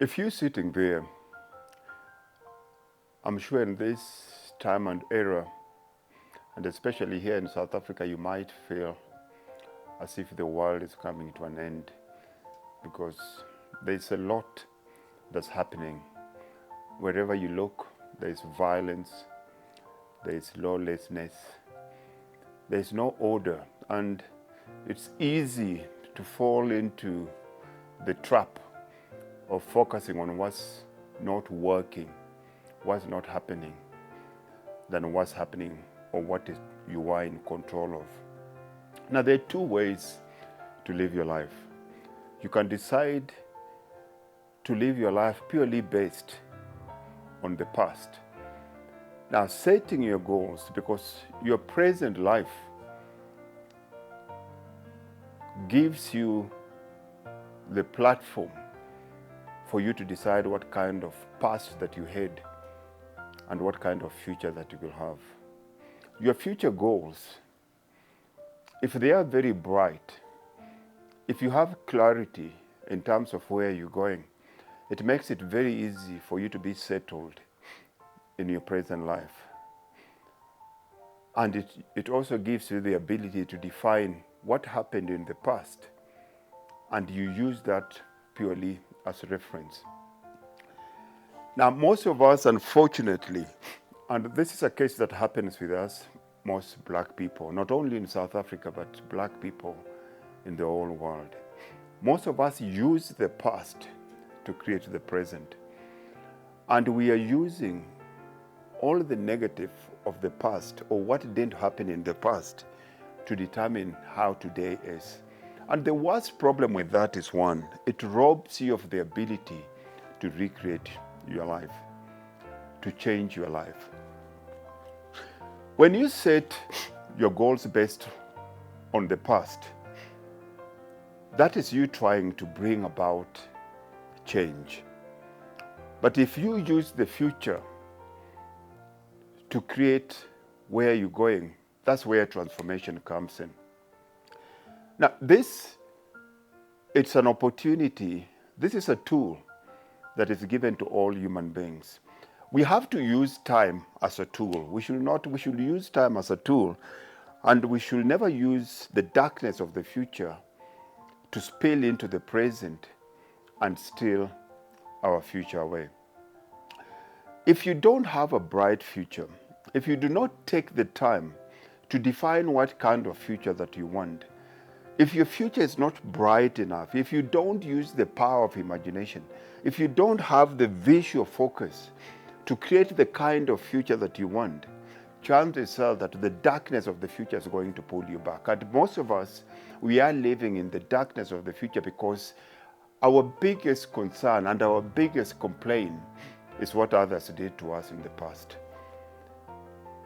If you're sitting there, I'm sure in this time and era, and especially here in South Africa, you might feel as if the world is coming to an end because there's a lot that's happening. Wherever you look, there's violence, there's lawlessness, there's no order, and it's easy to fall into the trap of focusing on what's not working, what's not happening, than what's happening or what is you are in control of. Now, there are two ways to live your life. You can decide to live your life purely based on the past. Now, setting your goals, because your present life gives you the platform for you to decide what kind of past that you had and what kind of future that you will have. Your future goals, if they are very bright, if you have clarity in terms of where you're going, it makes it very easy for you to be settled in your present life. And it also gives you the ability to define what happened in the past, and you use that purely as a reference. Now, most of us, unfortunately, and this is a case that happens with us, most black people, not only in South Africa, but black people in the whole world. Most of us use the past to create the present. And we are using all the negative of the past or what didn't happen in the past to determine how today is. And the worst problem with that is one, it robs you of the ability to recreate your life, to change your life. When you set your goals based on the past, that is you trying to bring about change. But if you use the future to create where you're going, that's where transformation comes in. Now, it's an opportunity. This is a tool that is given to all human beings. We have to use time as a tool. We should use time as a tool, and we should never use the darkness of the future to spill into the present and steal our future away. If you don't have a bright future, if you do not take the time to define what kind of future that you want, if your future is not bright enough, if you don't use the power of imagination, if you don't have the visual focus to create the kind of future that you want, chances are that the darkness of the future is going to pull you back. And most of us, we are living in the darkness of the future because our biggest concern and our biggest complaint is what others did to us in the past.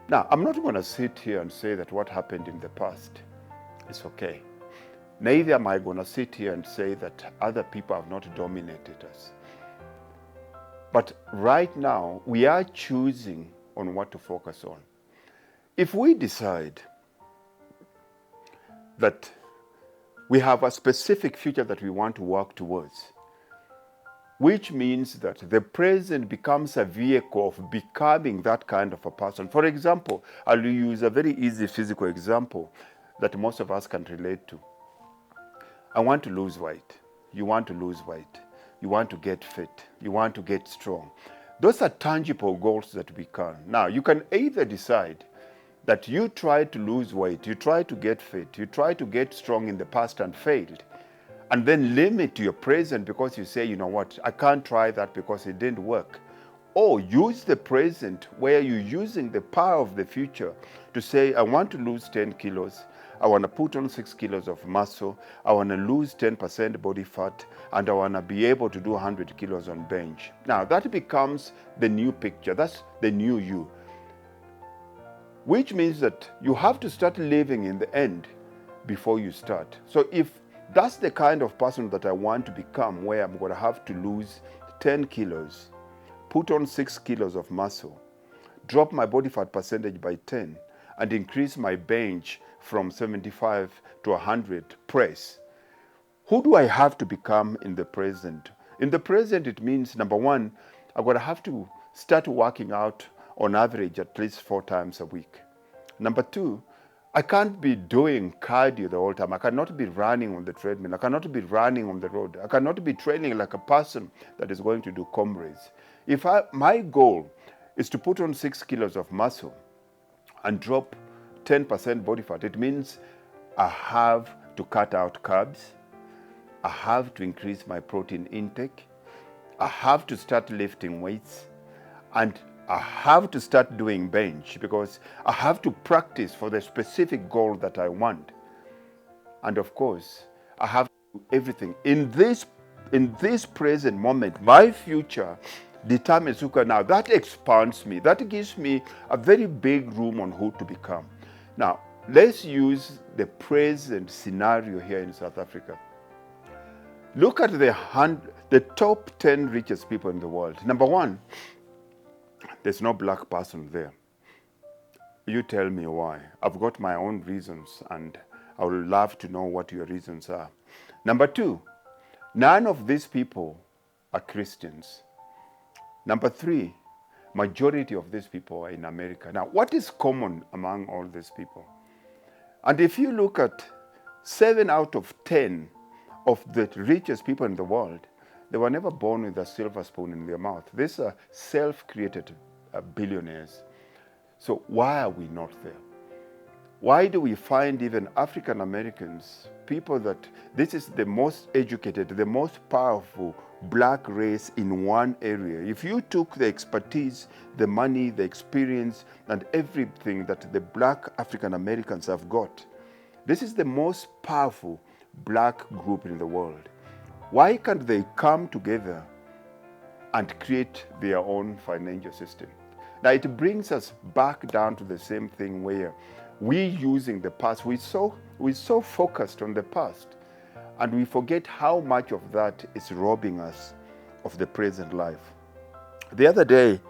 Now, I'm not going to sit here and say that what happened in the past is okay. Neither am I going to sit here and say that other people have not dominated us. But right now, we are choosing on what to focus on. If we decide that we have a specific future that we want to work towards, which means that the present becomes a vehicle of becoming that kind of a person. For example, I'll use a very easy physical example that most of us can relate to. I want to lose weight. You want to lose weight. You want to get fit. You want to get strong. Those are tangible goals that we can. Now, you can either decide that you try to lose weight, you try to get fit, you try to get strong in the past and failed, and then limit your present because you say, you know what, I can't try that because it didn't work. Or use the present where you're using the power of the future to say, I want to lose 10 kilos. I want to put on 6 kilos of muscle. I want to lose 10% body fat. And I want to be able to do 100 kilos on bench. Now, that becomes the new picture. That's the new you. Which means that you have to start living in the end before you start. So if that's the kind of person that I want to become, where I'm going to have to lose 10 kilos, put on 6 kilos of muscle, drop my body fat percentage by 10, and increase my bench from 75 to 100 press. Who do I have to become in the present In the present, it means, number one, I'm going to have to start working out on average at least 4 times a week. Number two, I can't be doing cardio the whole time. I cannot be running on the treadmill. I cannot be running on the road. I cannot be training like a person that is going to do comrades. My goal is to put on 6 kilos of muscle and drop 10% body fat, it means I have to cut out carbs. I have to increase my protein intake. I have to start lifting weights. And I have to start doing bench because I have to practice for the specific goal that I want. And of course, I have to do everything. In this present moment, my future determines who can now. That expands me. That gives me a very big room on who to become. Now, let's use the present scenario here in South Africa. Look at the top 10 richest people in the world. Number one, there's no black person there. You tell me why. I've got my own reasons, and I would love to know what your reasons are. Number two, none of these people are Christians. Number three, majority of these people are in America. Now, what is common among all these people? And if you look at 7 out of 10 of the richest people in the world, they were never born with a silver spoon in their mouth. These are self-created billionaires. So why are we not there? Why do we find even African Americans, people that this is the most educated, the most powerful black race in one area? If you took the expertise, the money, the experience, and everything that the black African Americans have got, this is the most powerful black group in the world. Why can't they come together and create their own financial system? Now it brings us back down to the same thing where we using the past, we're so focused on the past, and we forget how much of that is robbing us of the present life. The other day,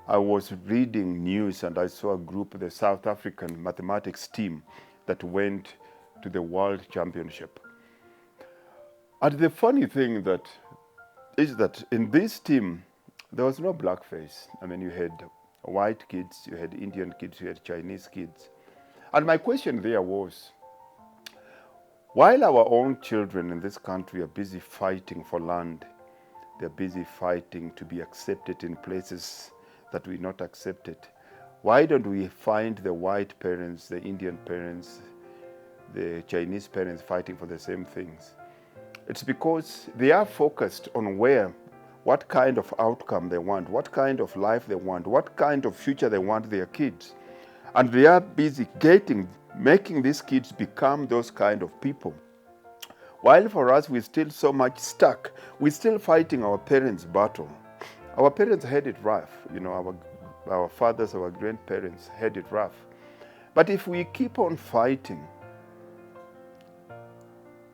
I was reading news and I saw a group, the South African mathematics team, that went to the World Championship. And the funny thing is that in this team, there was no blackface. I mean, you had white kids, you had Indian kids, you had Chinese kids. And my question there was, while our own children in this country are busy fighting for land, they're busy fighting to be accepted in places that we're not accepted, why don't we find the white parents, the Indian parents, the Chinese parents fighting for the same things? It's because they are focused on what kind of outcome they want, what kind of life they want, what kind of future they want their kids. And they are busy making these kids become those kind of people. While for us, we're still so much stuck. We're still fighting our parents' battle. Our parents had it rough. Our fathers, our grandparents had it rough. But if we keep on fighting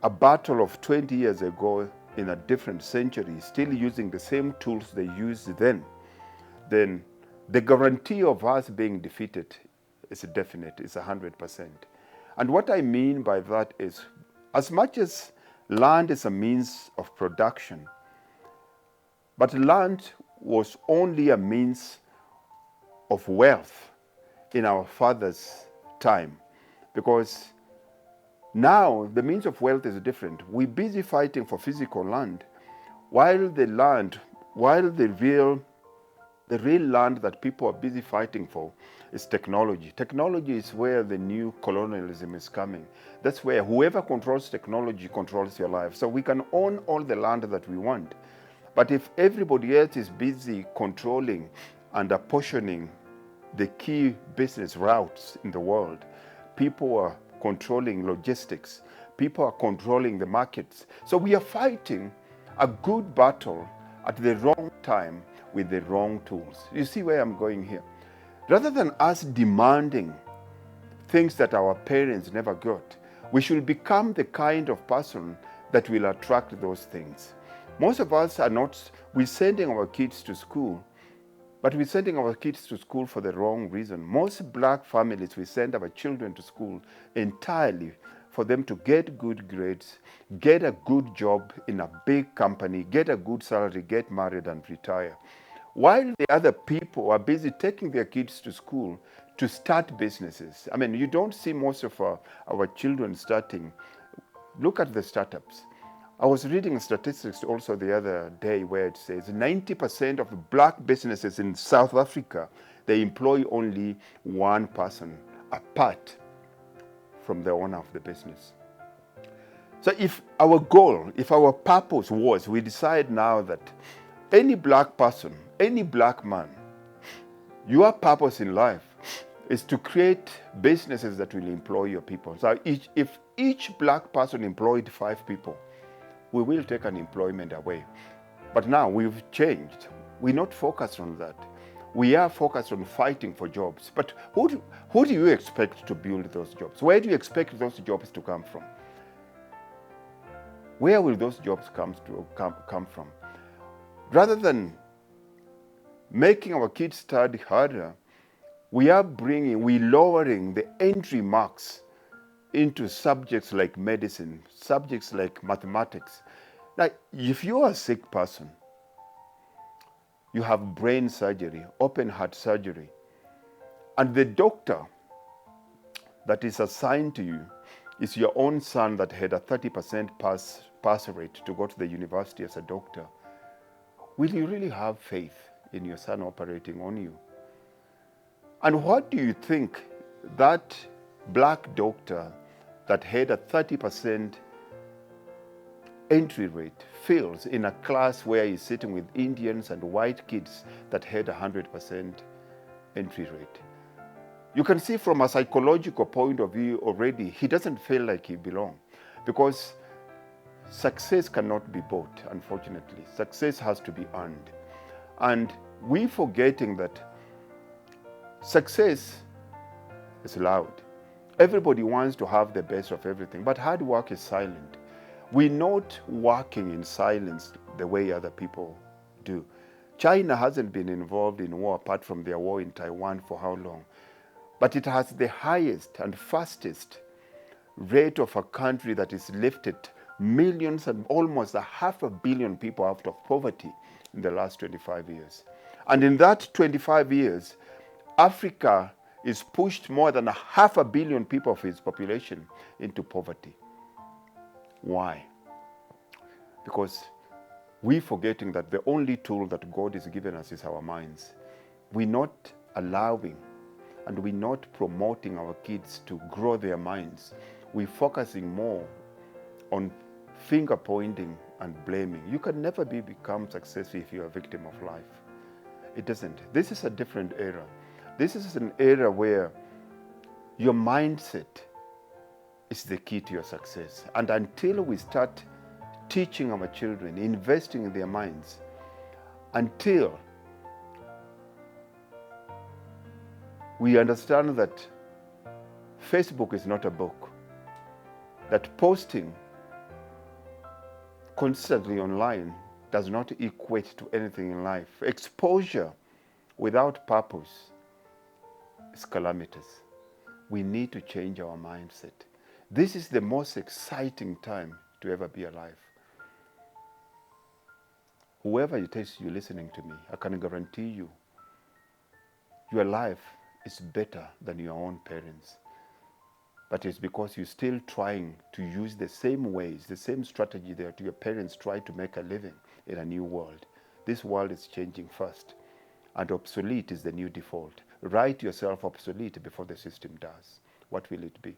a battle of 20 years ago in a different century, still using the same tools they used then the guarantee of us being defeated is definite, it's 100%. And what I mean by that is, as much as land is a means of production, but land was only a means of wealth in our father's time, because now the means of wealth is different. We're busy fighting for physical land, while the real land that people are busy fighting for is technology. Technology is where the new colonialism is coming. That's where whoever controls technology controls your life. So we can own all the land that we want. But if everybody else is busy controlling and apportioning the key business routes in the world, people are controlling logistics, people are controlling the markets. So we are fighting a good battle at the wrong time with the wrong tools. You see where I'm going here? Rather than us demanding things that our parents never got, we should become the kind of person that will attract those things. Most of us we're sending our kids to school, but we're sending our kids to school for the wrong reason. Most black families, we send our children to school entirely for them to get good grades, get a good job in a big company, get a good salary, get married and retire. While the other people are busy taking their kids to school to start businesses. I mean, you don't see most of our children starting. Look at the startups. I was reading statistics also the other day where it says 90% of black businesses in South Africa, they employ only one person apart from the owner of the business. So if our goal, if our purpose was, we decide now that any black person, any black man, your purpose in life is to create businesses that will employ your people. So if each black person employed 5 people, we will take unemployment away. But now we've changed. We're not focused on that. We are focused on fighting for jobs. But who do you expect to build those jobs? Where do you expect those jobs to come from? Where will those jobs come from? Rather than making our kids study harder, we're lowering the entry marks into subjects like medicine, subjects like mathematics. Like, if you're a sick person, you have brain surgery, open heart surgery, and the doctor that is assigned to you is your own son that had a 30% pass rate to go to the university as a doctor, will you really have faith in your son operating on you? And what do you think that black doctor that had a 30% entry rate feels in a class where he's sitting with Indians and white kids that had a 100% entry rate? You can see from a psychological point of view already, he doesn't feel like he belongs, because success cannot be bought, unfortunately. Success has to be earned. And we're forgetting that success is loud. Everybody wants to have the best of everything, but hard work is silent. We're not working in silence the way other people do. China hasn't been involved in war apart from their war in Taiwan for how long? But it has the highest and fastest rate of a country that is lifted millions and almost 500 million people out of poverty in the last 25 years. And in that 25 years, Africa is pushed more than 500 million people of its population into poverty. Why? Because we're forgetting that the only tool that God has given us is our minds. We're not allowing and we're not promoting our kids to grow their minds. We're focusing more on finger pointing and blaming. You can never become successful if you're a victim of life. It doesn't. This is a different era. This is an era where your mindset is the key to your success. And until we start teaching our children, investing in their minds, until we understand that Facebook is not a book, that posting constantly online does not equate to anything in life. Exposure without purpose is calamitous. We need to change our mindset. This is the most exciting time to ever be alive. Whoever it is you're listening to me, I can guarantee you, your life is better than your own parents. But it's because you're still trying to use the same ways, the same strategy that your parents tried to make a living in a new world. This world is changing fast, and obsolete is the new default. Write yourself obsolete before the system does. What will it be?